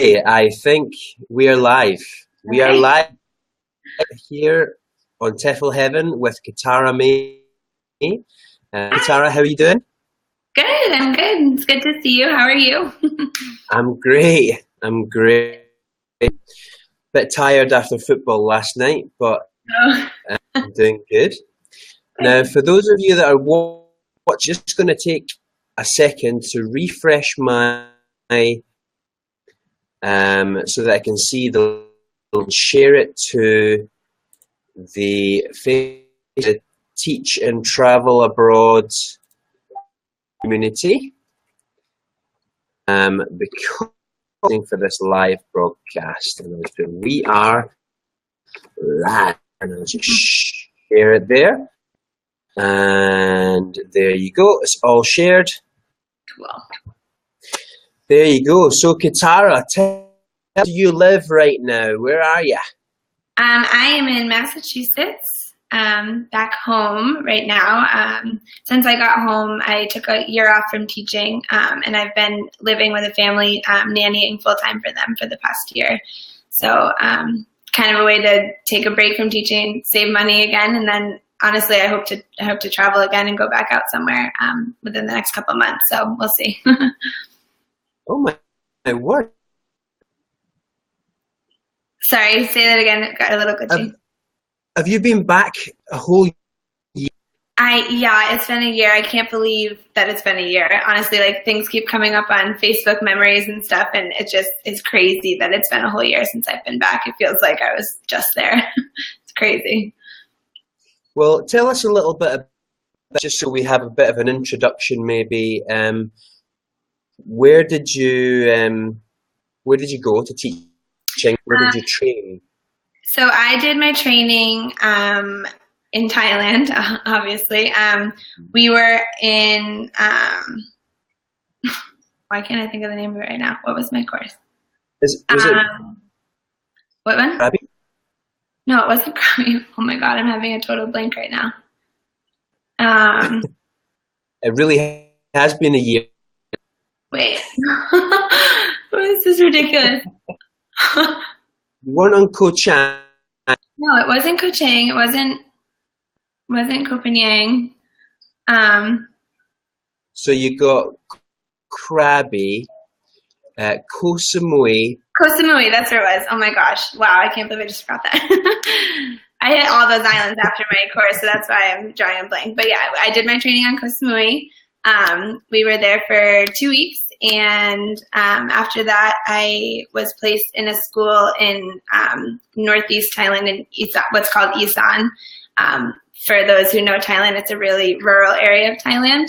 I think we are live. We are Okay. live here on TEFL Heaven with Katara May. Hi. Katara, how are you doing? Good. I'm good. It's good to see you. How are you? I'm great. I'm great. Bit tired after football last night, but Oh, I'm doing good. Now, good. for those of you that are watching, just going to take a second to refresh my so that I can see share it to the Teach and Travel Abroad community, because for this live broadcast, and we are live, and I'll just share it there, and there you go, it's all shared. Cool. There you go. So Katara, tell where do you live right now? Where are you? I am in Massachusetts, back home right now. Since I got home, I took a year off from teaching, and I've been living with a family, nannying full time for them for the past year. So, kind of a way to take a break from teaching, save money again, and then honestly, I hope to travel again and go back out somewhere within the next couple of months. So we'll see. Oh my word! Sorry, say that again. It got a little glitchy. Have you been back a whole year? Yeah, it's been a year. I can't believe that it's been a year. Honestly, like things keep coming up on Facebook memories and stuff, and it's crazy that it's been a whole year since I've been back. It feels like I was just there. It's crazy. Well, tell us a little bit, just so we have a bit of an introduction, maybe. Where did you go to teaching? Where did you train? So I did my training in Thailand, obviously. We were in, why can't I think of the name of it right now? What was my course? Was it What one? Krabi? No, it wasn't Krabi. Oh my God, I'm having a total blank right now. It really has been a year. Wait. This is ridiculous. You weren't on Koh Chang. No, it wasn't Koh Chang. It wasn't Koh Phangan. So you got Krabi, Koh Samui. Koh Samui, that's where it was. Oh my gosh. Wow, I can't believe I just forgot that. I hit all those islands after my course, so that's why I'm drawing a blank. But yeah, I did my training on Koh Samui. We were there for 2 weeks, and after that, I was placed in a school in northeast Thailand in Isan, what's called Isan. For those who know Thailand, it's a really rural area of Thailand.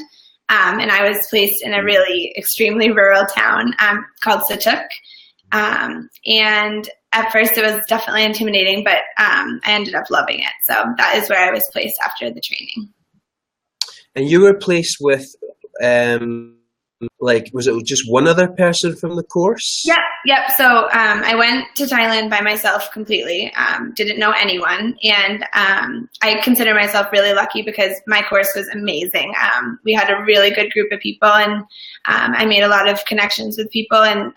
And I was placed in a really extremely rural town called Sutuk. And at first it was definitely intimidating, but I ended up loving it. So that is where I was placed after the training. And you were placed with, was it just one other person from the course? Yep. So I went to Thailand by myself completely, didn't know anyone. And I consider myself really lucky because my course was amazing. We had a really good group of people, and I made a lot of connections with people. And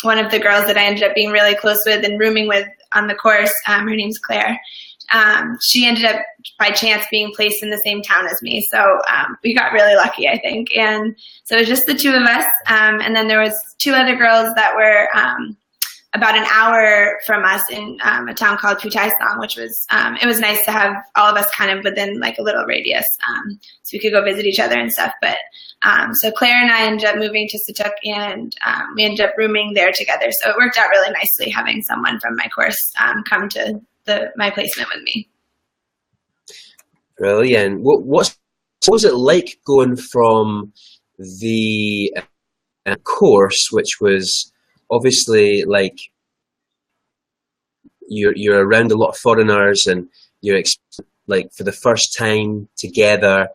one of the girls that I ended up being really close with and rooming with on the course, her name's Claire. She ended up by chance being placed in the same town as me. So we got really lucky, I think. And so it was just the two of us. And then there was 2 other girls that were about an hour from us in a town called Putaisang, which was, it was nice to have all of us kind of within like a little radius, so we could go visit each other and stuff. But so Claire and I ended up moving to Sutuk, and we ended up rooming there together. So it worked out really nicely having someone from my course come to my placement with me. Brilliant. What was it like going from the course, which was obviously like you're around a lot of foreigners and you're like for the first time together,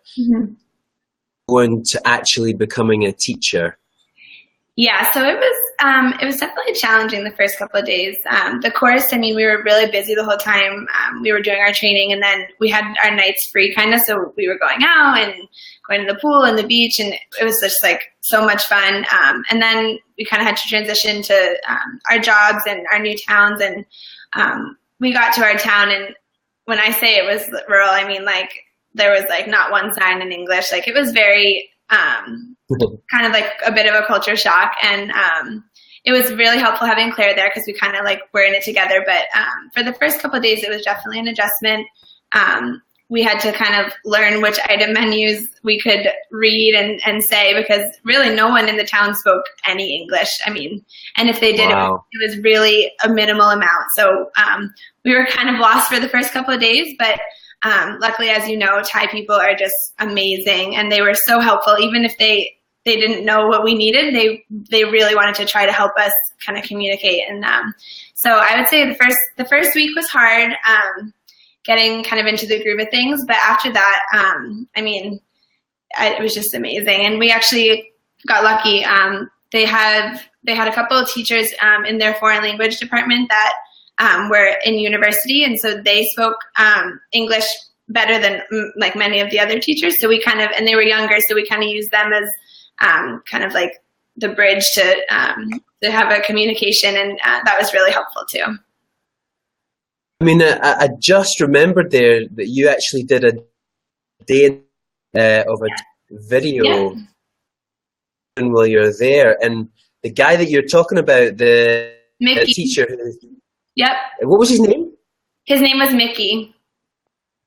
going to actually becoming a teacher? Yeah, so it was it was definitely challenging the first couple of days. The course, I mean, we were really busy the whole time. We were doing our training, and then we had our nights free kind of, so we were going out and going to the pool and the beach, and it was just like so much fun. And then we kind of had to transition to our jobs and our new towns, and we got to our town, and when I say it was rural, I mean like there was like not one sign in English. Like it was very kind of like a bit of a culture shock, and it was really helpful having Claire there because we kind of like were in it together. But for the first couple of days, it was definitely an adjustment. We had to kind of learn which item menus we could read and say, because really no one in the town spoke any English. I mean, and if they did, Wow. it was really a minimal amount. So we were kind of lost for the first couple of days, but luckily, as you know, Thai people are just amazing, and they were so helpful. Even if they didn't know what we needed, they really wanted to try to help us kind of communicate. And so I would say the first week was hard, getting kind of into the groove of things. But after that, I mean, it was just amazing. And we actually got lucky. They had a couple of teachers in their foreign language department that were in university, and so they spoke English better than like many of the other teachers. So we kind of, and they were younger, so we kind of used them as kind of like the bridge to have a communication, and that was really helpful too. I mean, I just remembered there that you actually did a day of a video while you're there, and the guy that you're talking about, the teacher. Yep. What was his name? His name was Mickey.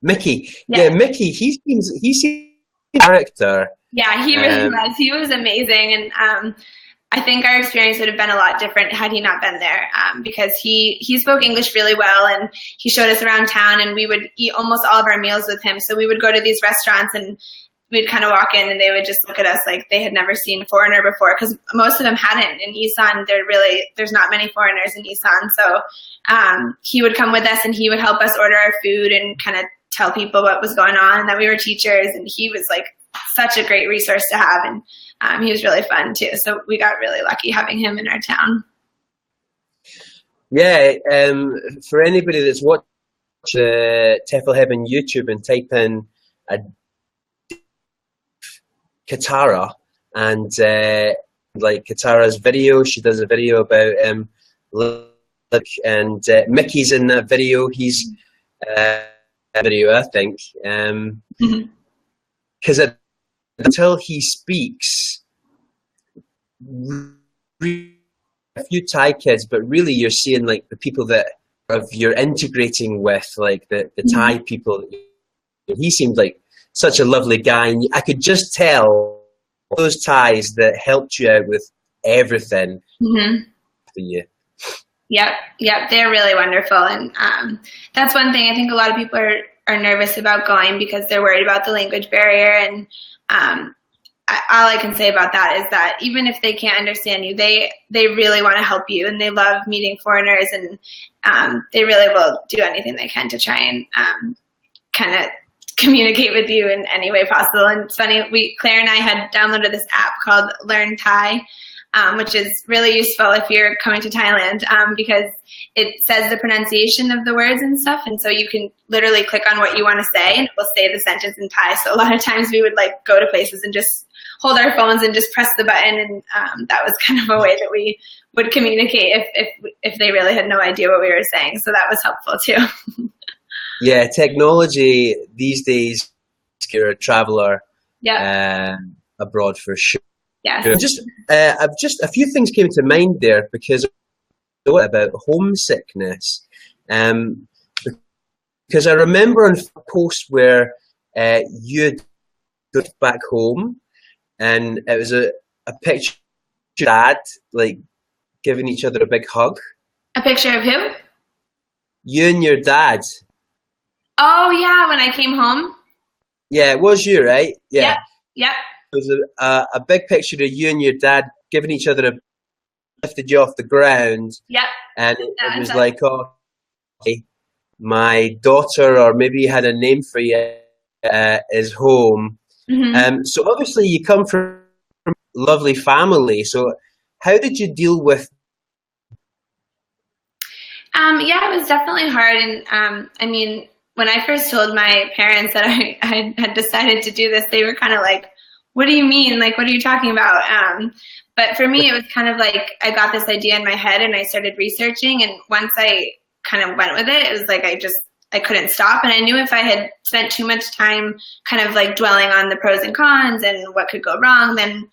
Mickey. Yeah, Mickey. He seems a character. Yeah, he really was. He was amazing, and I think our experience would have been a lot different had he not been there, because he spoke English really well, and he showed us around town, and we would eat almost all of our meals with him. So we would go to these restaurants, and we'd kind of walk in, and they would just look at us like they had never seen a foreigner before, because most of them hadn't. In Isan, there's not many foreigners in Isan. So he would come with us, and he would help us order our food and kind of tell people what was going on, and that we were teachers. And he was like such a great resource to have, and he was really fun too. So we got really lucky having him in our town. Yeah, for anybody that's watched TEFL Heaven YouTube and type in Katara, and like Katara's video, she does a video about and Mickey's in that video. He's video, I think, because until he speaks, a few Thai kids, but really you're seeing like the people that you're integrating with, like the Thai people. He seemed like such a lovely guy, and I could just tell those Thais that helped you out with everything for you. Yep, they're really wonderful, and that's one thing I think a lot of people are nervous about going, because they're worried about the language barrier. And all I can say about that is that even if they can't understand you, they really want to help you, and they love meeting foreigners, and they really will do anything they can to try and kind of communicate with you in any way possible. And it's funny, Claire and I had downloaded this app called Learn Thai, which is really useful if you're coming to Thailand, because it says the pronunciation of the words and stuff, and so you can literally click on what you want to say, and it will say the sentence in Thai. So a lot of times we would like go to places and just hold our phones and just press the button, and that was kind of a way that we would communicate if they really had no idea what we were saying. So that was helpful too. Yeah, technology these days, if you're a traveler abroad for sure. Yes. I've just a few things came to mind there, because about homesickness, because I remember on a post where you'd go back home, and it was a picture of Dad like giving each other a big hug. A picture of who? You and your dad. Oh yeah, when I came home. Yeah, it was you, right? Yeah. Yep. It was a big picture of you and your dad giving each other lifted you off the ground. Yep. And it was like, oh, my daughter, or maybe you had a name for you, is home. So obviously you come from a lovely family. So How did you deal with? Yeah, it was definitely hard. And I mean, when I first told my parents that I had decided to do this, they were kind of like, what do you mean? Like, what are you talking about? But for me, it was kind of like I got this idea in my head and I started researching. And once I kind of went with it, it was like I couldn't stop. And I knew if I had spent too much time kind of like dwelling on the pros and cons and what could go wrong, then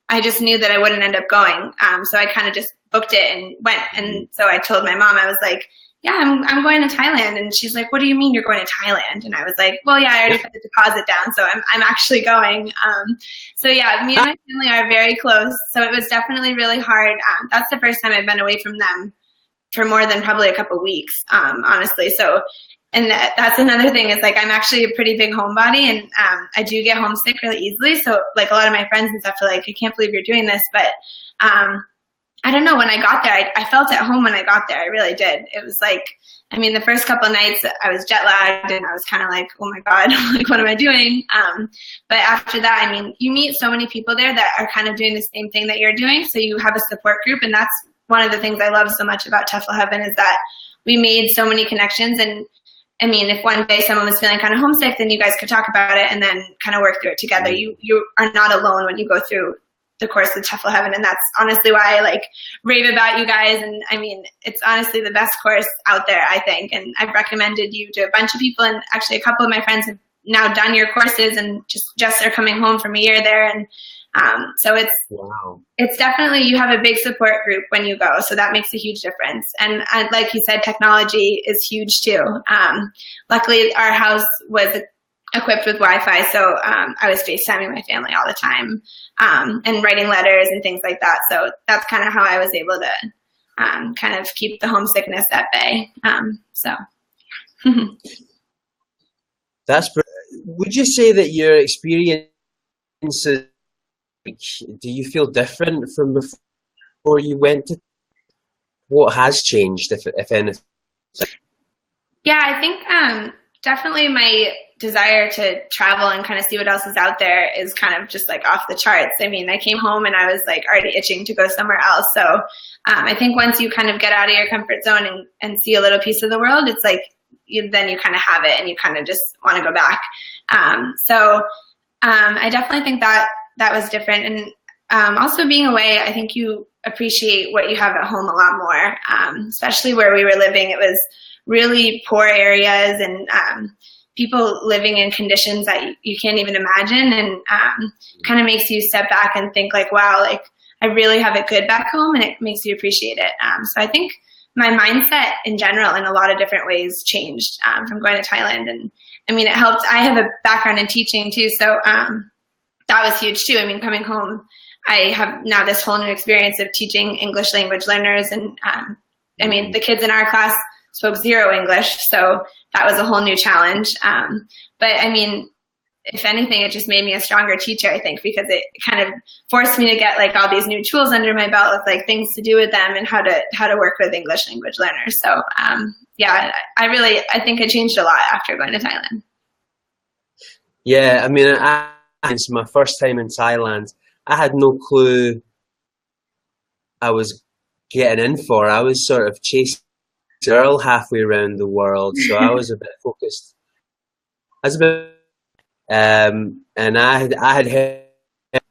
I just knew that I wouldn't end up going. So I kind of just booked it and went. And so I told my mom, I was like, yeah, I'm going to Thailand. And she's like, what do you mean you're going to Thailand? And I was like, well, yeah, I already put the deposit down, so I'm actually going. So yeah, me and my family are very close. So it was definitely really hard. That's the first time I've been away from them for more than probably a couple weeks, honestly. So, and that's another thing is like, I'm actually a pretty big homebody, and I do get homesick really easily. So like a lot of my friends and stuff are like, I can't believe you're doing this. But I don't know, when I got there, I felt at home when I got there. I really did. It was like, I mean, the first couple of nights I was jet lagged and I was kind of like, oh my God, like, what am I doing? But after that, I mean, you meet so many people there that are kind of doing the same thing that you're doing. So you have a support group. And that's one of the things I love so much about TEFL Heaven is that we made so many connections. And I mean, if one day someone was feeling kind of homesick, then you guys could talk about it and then kind of work through it together. You are not alone when you go through the course of TEFL Heaven, and that's honestly why I like rave about you guys. And I mean, it's honestly the best course out there, I think. And I've recommended you to a bunch of people, and actually a couple of my friends have now done your courses and just are coming home from a year there. And so it's definitely, you have a big support group when you go, so that makes a huge difference. And like you said, technology is huge too. Luckily, our house was equipped with Wi-Fi, so I was FaceTiming my family all the time and writing letters and things like that. So that's kind of how I was able to kind of keep the homesickness at bay. So That's. Would you say that your experiences, do you feel different from before you went to? What has changed, if anything? Yeah, I think definitely my desire to travel and kind of see what else is out there is kind of just like off the charts. I mean, I came home and I was like already itching to go somewhere else. So I think once you kind of get out of your comfort zone and see a little piece of the world, it's like then you kind of have it and you kind of just want to go back. So I definitely think that was different. And also being away, I think you appreciate what you have at home a lot more, especially where we were living. It was really poor areas and people living in conditions that you can't even imagine, and kind of makes you step back and think like, wow, like I really have it good back home, and it makes you appreciate it. So I think my mindset in general in a lot of different ways changed from going to Thailand. And I mean, it helped. I have a background in teaching too, so that was huge too. I mean, coming home, I have now this whole new experience of teaching English language learners. And I mean, the kids in our class spoke zero English, so that was a whole new challenge. But I mean, if anything, it just made me a stronger teacher, I think, because it kind of forced me to get like all these new tools under my belt with like things to do with them and how to work with English language learners. So yeah, I think it changed a lot after going to Thailand. Yeah, I mean, it's my first time in Thailand. I had no clue I was getting in for. I was sort of chasing a girl halfway around the world, so I was a bit focused. And I had heard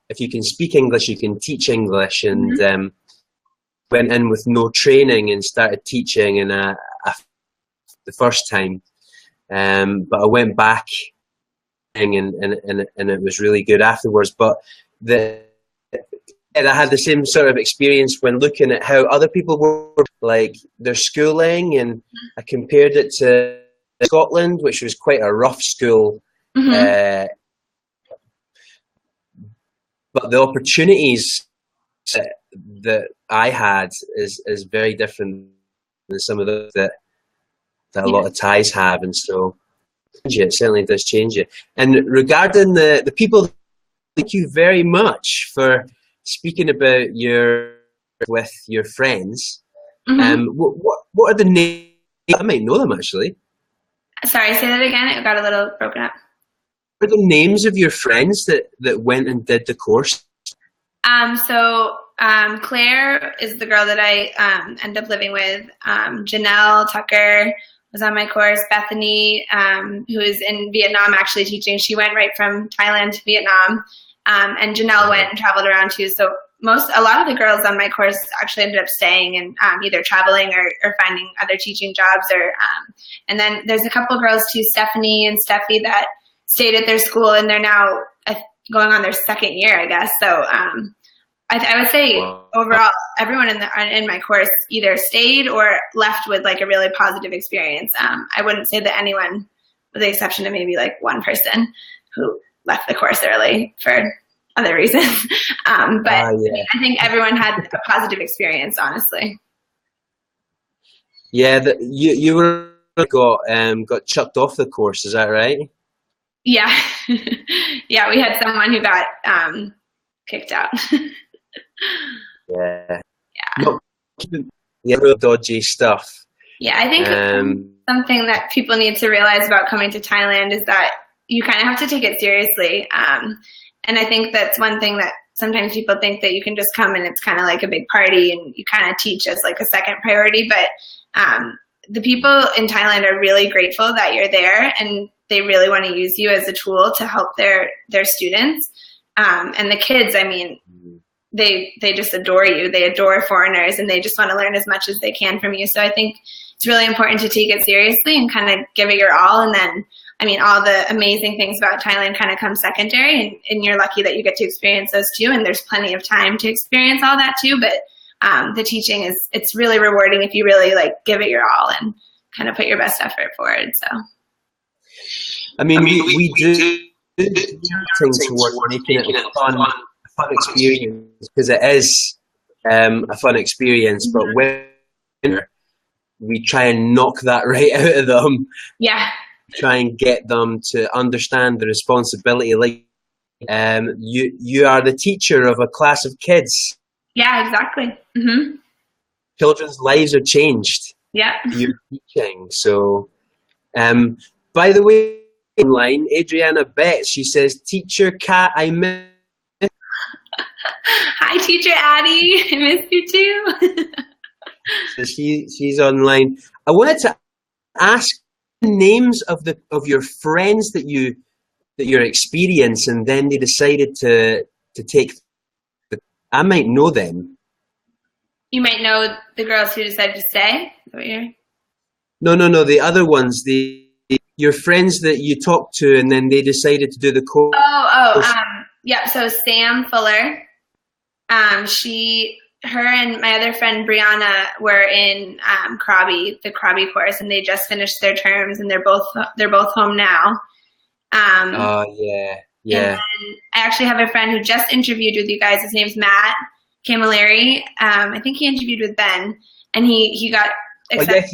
if you can speak English, you can teach English, and went in with no training and started teaching, and the first time, but I went back, and it was really good afterwards. But I had the same sort of experience when looking at how other people were, like their schooling, and I compared it to Scotland, which was quite a rough school. But the opportunities that I had is very different than some of those that a lot of Thais have, and so it certainly does change it. And regarding the people, thank you very much for speaking about with your friends. What are the names? I might know them actually. Sorry, say that again. It got a little broken up. What are the names of your friends that went and did the course? So Claire is the girl that I end up living with. Janelle Tucker was on my course. Bethany, who is in Vietnam actually teaching, she went right from Thailand to Vietnam. And Janelle went and traveled around too. So a lot of the girls on my course actually ended up staying and either traveling or finding other teaching jobs. And then there's a couple girls too, Stephanie and Steffi, that stayed at their school and they're now going on their second year, I guess. So I would say overall, everyone in my course either stayed or left with like a really positive experience. I wouldn't say that anyone, with the exception of maybe like one person who left the course early for other reasons. But I think everyone had a positive experience, honestly. Yeah, you were got chucked off the course, is that right? Yeah. Yeah, we had someone who got kicked out. Yeah. Real dodgy stuff. Yeah, I think something that people need to realize about coming to Thailand is that you kind of have to take it seriously. And I think that's one thing that sometimes people think that you can just come and it's kind of like a big party and you kind of teach as like a second priority. But the people in Thailand are really grateful that you're there and they really want to use you as a tool to help their students. And the kids, I mean, they just adore you. They adore foreigners and they just want to learn as much as they can from you. So I think it's really important to take it seriously and kind of give it your all. And then, I mean, all the amazing things about Thailand kind of come secondary and you're lucky that you get to experience those too. And there's plenty of time to experience all that too. But the teaching it's really rewarding if you really like give it your all and kind of put your best effort forward. So, I mean, we do things towards making it a fun experience because it is a fun experience, but when we try and knock that right out of them, try and get them to understand the responsibility. Like you are the teacher of a class of kids. Yeah, exactly. Mm-hmm. Children's lives are changed. Yeah, you're teaching. So, by the way, online, Adriana Betts, she says, "Teacher Kat, I miss." Hi, Teacher Addie. I miss you too. So she's online. I wanted to ask names of your friends that you're experiencing, and then they decided to take. I might know them. You might know the girls who decided to stay. Is that what you're... No. The other ones, your friends that you talked to, and then they decided to do the course. Yeah. So Sam Fuller, her and my other friend Brianna were in Krabi, the Krabi course, and they just finished their terms, and they're both home now. Yeah. And I actually have a friend who just interviewed with you guys. His name's Matt Camilleri. I think he interviewed with Ben, and he got accepted.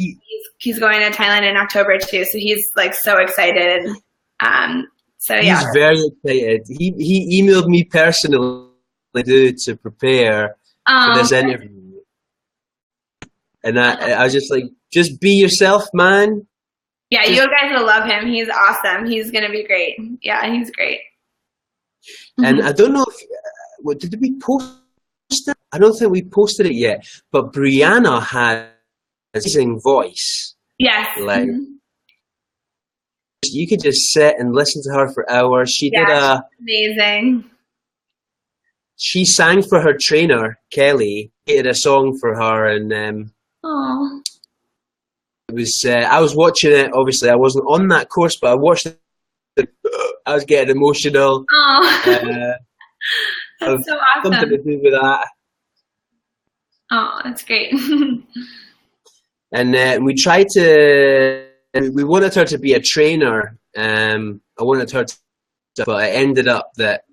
He's going to Thailand in October too, so he's like so excited. He's very excited. He emailed me personally to prepare for this interview, and I was just like, just be yourself, man. Yeah, you guys will love him. He's awesome. He's gonna be great. Yeah, he's great. And I don't know if did we post it? I don't think we posted it yet. But Brianna had an amazing voice. Yes. Like you could just sit and listen to her for hours. She did amazing. She sang for her trainer Kelly. He did a song for her, and it was. I was watching it. Obviously, I wasn't on that course, but I watched it. I was getting emotional. That's so awesome. Something to do with that. Oh, that's great. And we tried to. We wanted her to be a trainer. I wanted her to, but it ended up that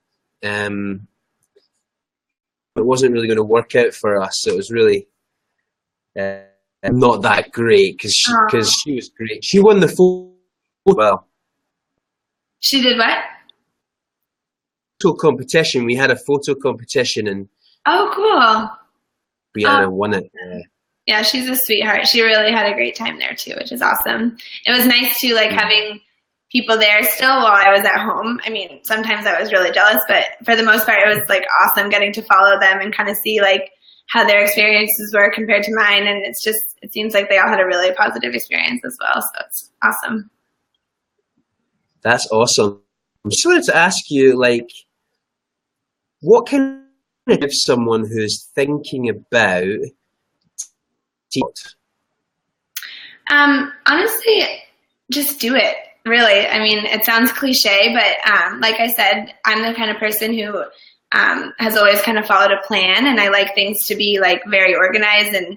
it wasn't really going to work out for us. So it was really not that great because she was great. She won the photo. Well, she did what? Photo competition. We had a photo competition, and cool. Brianna won it. Yeah, she's a sweetheart. She really had a great time there too, which is awesome. It was nice too, like having people there still while I was at home. I mean, sometimes I was really jealous, but for the most part, it was like awesome getting to follow them and kind of see like how their experiences were compared to mine. And it's just, it seems like they all had a really positive experience as well. So it's awesome. That's awesome. I just wanted to ask you, like, what can you give someone who's thinking about honestly, just do it. Really. I mean, it sounds cliche, but like I said, I'm the kind of person who has always kind of followed a plan, and I like things to be like very organized. And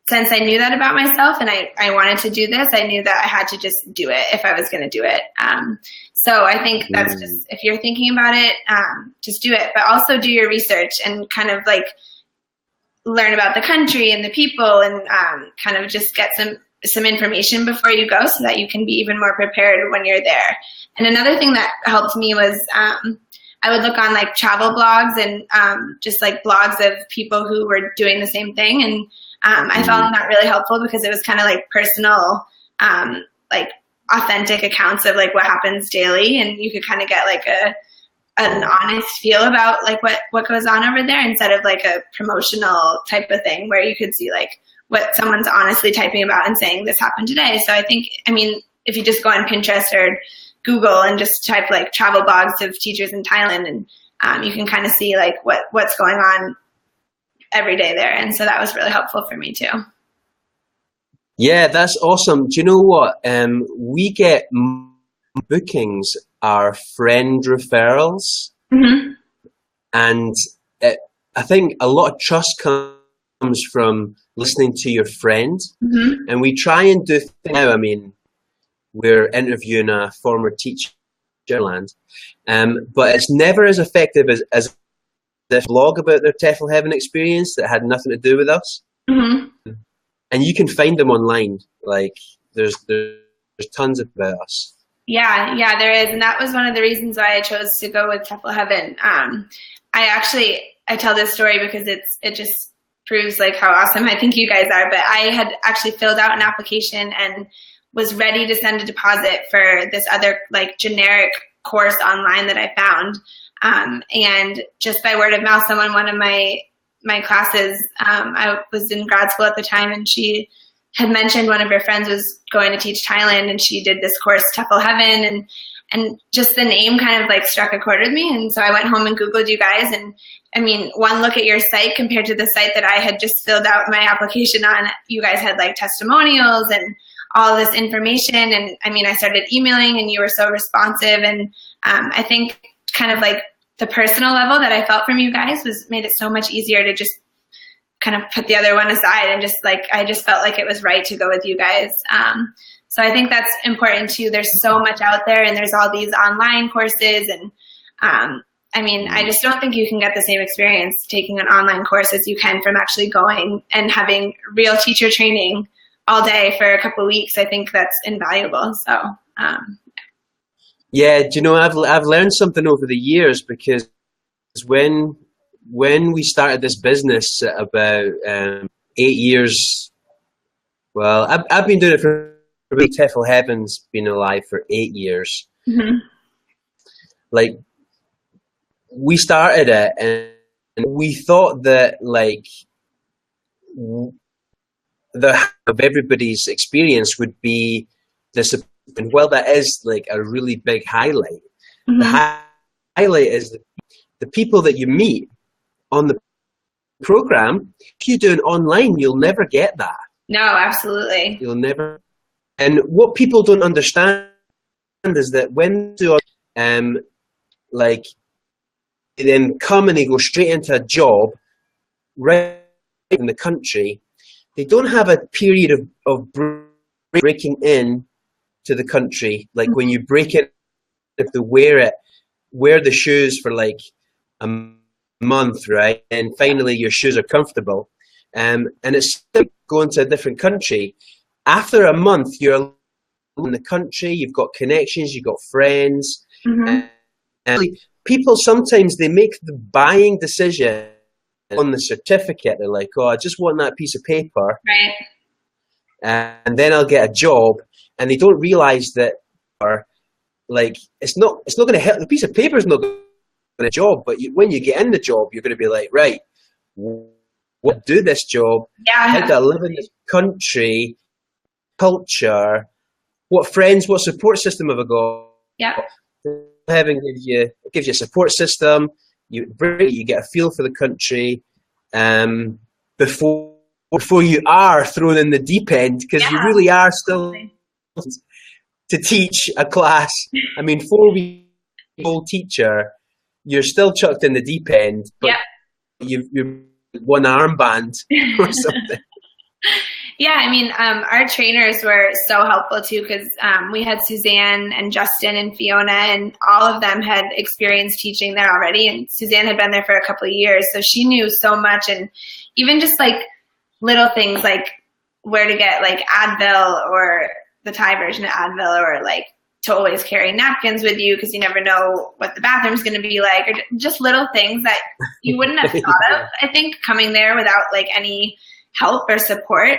since I knew that about myself and I wanted to do this, I knew that I had to just do it if I was going to do it. So I think that's just, if you're thinking about it, just do it, but also do your research and kind of like learn about the country and the people, and kind of just get some information before you go so that you can be even more prepared when you're there. And another thing that helped me was I would look on like travel blogs and just like blogs of people who were doing the same thing. And I found that really helpful because it was kind of like personal, like authentic accounts of like what happens daily. And you could kind of get like an honest feel about like what goes on over there, instead of like a promotional type of thing where you could see like what someone's honestly typing about and saying this happened today. So I think, I mean, if you just go on Pinterest or Google and just type like travel blogs of teachers in Thailand, and you can kind of see like what's going on every day there. And so that was really helpful for me too. Yeah, that's awesome. Do you know what? We get bookings are friend referrals. Mm-hmm. And I think a lot of trust comes from listening to your friend. Mm-hmm. And we try and do now. I mean, we're interviewing a former teacher, but it's never as effective as this blog about their TEFL Heaven experience that had nothing to do with us. Mm-hmm. And you can find them online. Like there's tons about us. Yeah, there is. And that was one of the reasons why I chose to go with TEFL Heaven. I tell this story because it just proves like how awesome I think you guys are. But I had actually filled out an application and was ready to send a deposit for this other like generic course online that I found. And just by word of mouth, one of my classes, I was in grad school at the time, and she had mentioned one of her friends was going to teach Thailand, and she did this course, TEFL Heaven, and just the name kind of like struck a chord with me. And so I went home and Googled you guys, and I mean, one look at your site compared to the site that I had just filled out my application on, you guys had like testimonials and all this information. And I mean, I started emailing, and you were so responsive. And I think kind of like the personal level that I felt from you guys made it so much easier to just kind of put the other one aside, and just like, I just felt like it was right to go with you guys. So I think that's important too. There's so much out there, and there's all these online courses. And I mean, I just don't think you can get the same experience taking an online course as you can from actually going and having real teacher training all day for a couple of weeks. I think that's invaluable. So, yeah, do you know, I've learned something over the years, because when we started this business about 8 years, well, I've been doing it for TEFL Heaven's been alive for 8 years. Mm-hmm. Like, we started it, and we thought that like of everybody's experience would be this. And well, that is like a really big highlight. Mm-hmm. The highlight is the people that you meet on the program. If you do it online, you'll never get that. No, absolutely. You'll never. And what people don't understand is that when they do, like, they then come and they go straight into a job right in the country, they don't have a period of breaking in to the country. Like when you break it, if they wear the shoes for like a month, right? And finally your shoes are comfortable. And it's like going to a different country. After a month, you're in the country, you've got connections, you've got friends. Mm-hmm. And people sometimes, they make the buying decision on the certificate. They're like, oh, I just want that piece of paper. Right. And then I'll get a job. And they don't realize that are, like, it's not going to help. The piece of paper is not going to a job, but when you get in the job, you're going to be like, right, what do this job? How do I live in this country, culture? What friends, what support system have I got? Yeah. Heaven gives you a support system. You get a feel for the country before you are thrown in the deep end, because you really are still to teach a class. I mean, 4-week-old teacher, you're still chucked in the deep end, but you've one armband or something. Yeah, I mean, our trainers were so helpful too, because we had Suzanne and Justin and Fiona, and all of them had experience teaching there already. And Suzanne had been there for a couple of years, so she knew so much. And even just like little things like where to get like Advil, or the Thai version of Advil, or like to always carry napkins with you because you never know what the bathroom's going to be like, or just little things that you wouldn't have thought of, I think, coming there without like any help or support.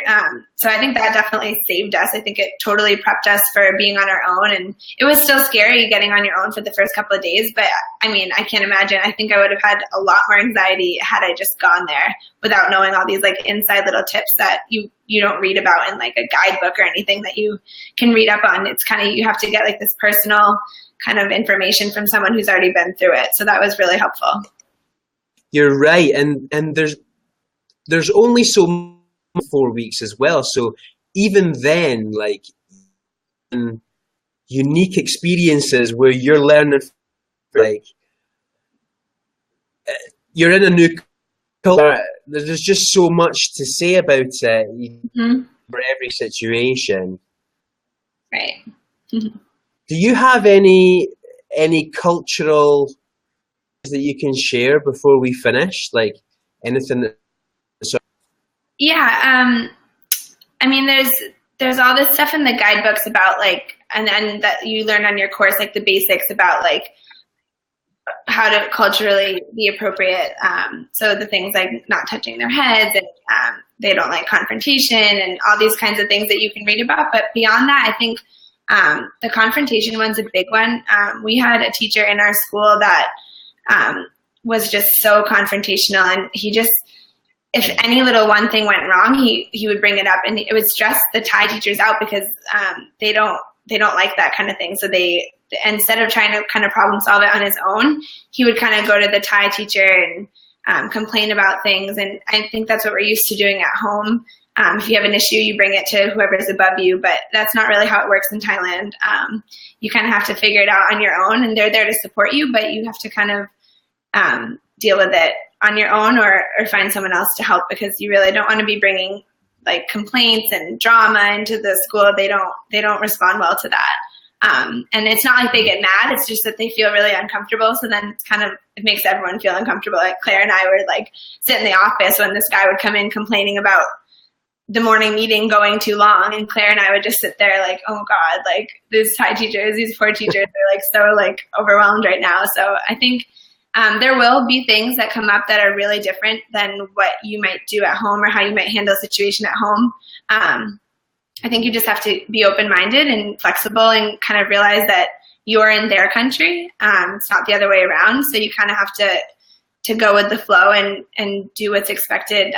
So I think that definitely saved us. I think it totally prepped us for being on our own, and it was still scary getting on your own for the first couple of days, but I mean, I can't imagine. I think I would have had a lot more anxiety had I just gone there without knowing all these like inside little tips that you don't read about in like a guidebook or anything that you can read up on. It's kind of, you have to get like this personal kind of information from someone who's already been through it. So that was really helpful. You're right. And there's only so much 4 weeks as well. So even then, like, unique experiences where you're learning, like, you're in a new culture. There's just so much to say about it for every situation. Right. Do you have any cultural that you can share before we finish? Like anything that... Yeah, I mean, there's all this stuff in the guidebooks about like, and then that you learn on your course, like the basics about like how to culturally be appropriate. So the things like not touching their heads, and they don't like confrontation, and all these kinds of things that you can read about. But beyond that, I think the confrontation one's a big one. We had a teacher in our school that was just so confrontational, and he just, if any little one thing went wrong, he would bring it up, and it would stress the Thai teachers out because they don't like that kind of thing. So they, instead of trying to kind of problem solve it on his own, he would kind of go to the Thai teacher and complain about things. And I think that's what we're used to doing at home. If you have an issue, you bring it to whoever's above you, but that's not really how it works in Thailand. You kind of have to figure it out on your own, and they're there to support you, but you have to kind of deal with it on your own, or find someone else to help, because you really don't want to be bringing like complaints and drama into the school. They don't respond well to that. And it's not like they get mad. It's just that they feel really uncomfortable. So then it's kind of, it makes everyone feel uncomfortable. Like Claire and I would like sit in the office when this guy would come in complaining about the morning meeting going too long, and Claire and I would just sit there like, oh God, like these Thai teachers, these poor teachers are like so like overwhelmed right now. So I think there will be things that come up that are really different than what you might do at home, or how you might handle a situation at home. I think you just have to be open-minded and flexible, and kind of realize that you're in their country. It's not the other way around. So you kind of have to go with the flow and do what's expected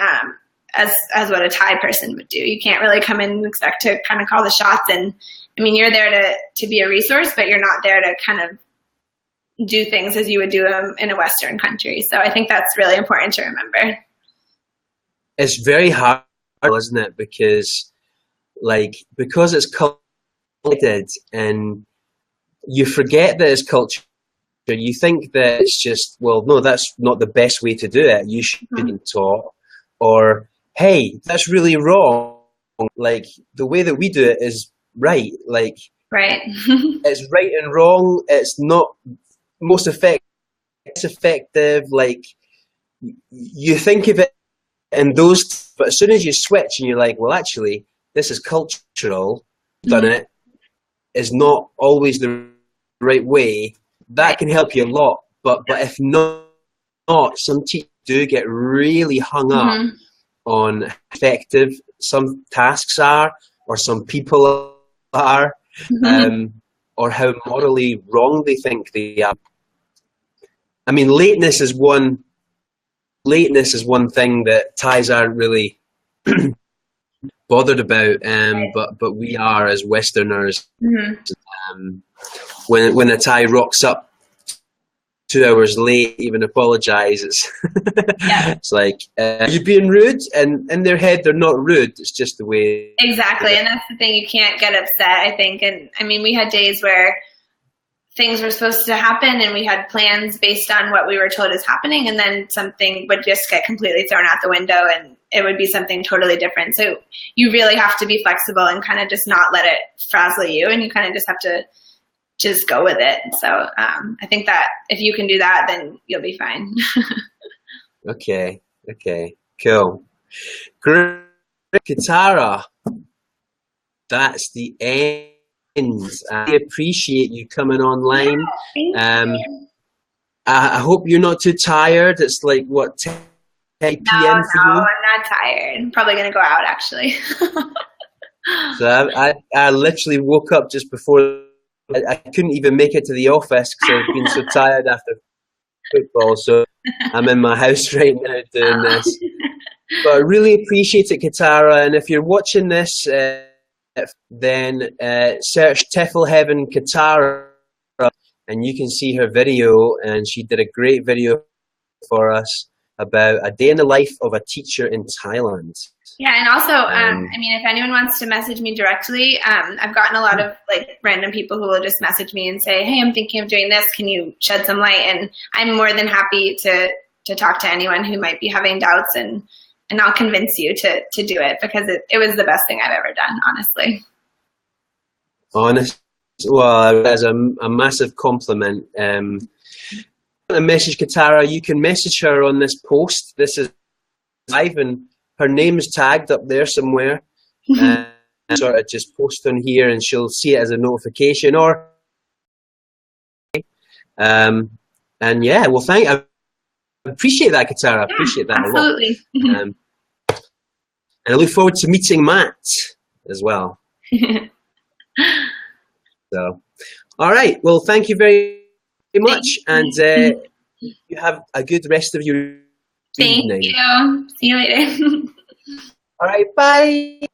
as what a Thai person would do. You can't really come in and expect to kind of call the shots. And I mean, you're there to be a resource, but you're not there to kind of do things as you would do them in a Western country. So I think that's really important to remember. It's very hard, isn't it? Because it's cultured, and you forget that it's culture. You think that it's just, well, no, that's not the best way to do it. You shouldn't talk. Or, hey, that's really wrong. Like, the way that we do it is right. Like, right. It's right and wrong. It's not most effective. It's effective. Like, you think of it in those, but as soon as you switch and you're like, well, actually, this is cultural, done it, is not always the right way. That can help you a lot. But if not, some teachers do get really hung up on how effective some tasks are, or some people are, or how morally wrong they think they are. I mean, lateness is one thing that Thais aren't really bothered about, but we are as Westerners. When a Thai rocks up 2 hours late, even apologize, it's like, you're being rude, and in their head they're not rude, it's just the way. Exactly, and that's the thing, you can't get upset, I think. And I mean, we had days where things were supposed to happen and we had plans based on what we were told is happening, and then something would just get completely thrown out the window and it would be something totally different. So you really have to be flexible and kind of just not let it frazzle you, and you kind of just have to just go with it. So I think that if you can do that, then you'll be fine. Okay, cool. Great. Katara, that's the end. I appreciate you coming online. I hope you're not too tired. It's like, what, 10 p.m. No, I'm not tired. I'm probably going to go out, actually. So I literally woke up just before. I couldn't even make it to the office because I've been so tired after football. So I'm in my house right now doing this. But I really appreciate it, Katara. And if you're watching this, then search TEFL Heaven Katara, and you can see her video. And she did a great video for us about a day in the life of a teacher in Thailand. Yeah, and also, I mean, if anyone wants to message me directly, I've gotten a lot of like random people who will just message me and say, hey, I'm thinking of doing this. Can you shed some light? And I'm more than happy to talk to anyone who might be having doubts, and I'll convince you to do it, because it was the best thing I've ever done, honestly. Well, that's a massive compliment. A message Katara, you can message her on this post. This is live, and her name's tagged up there somewhere. Sort of just post on here and she'll see it as a notification. Or and yeah, well, I appreciate that, Katara. I appreciate that absolutely. A lot. And I look forward to meeting Matt as well. So, all right. Well, thank you very much, and you have a good rest of your evening. Thank you. See you later. All right. Bye.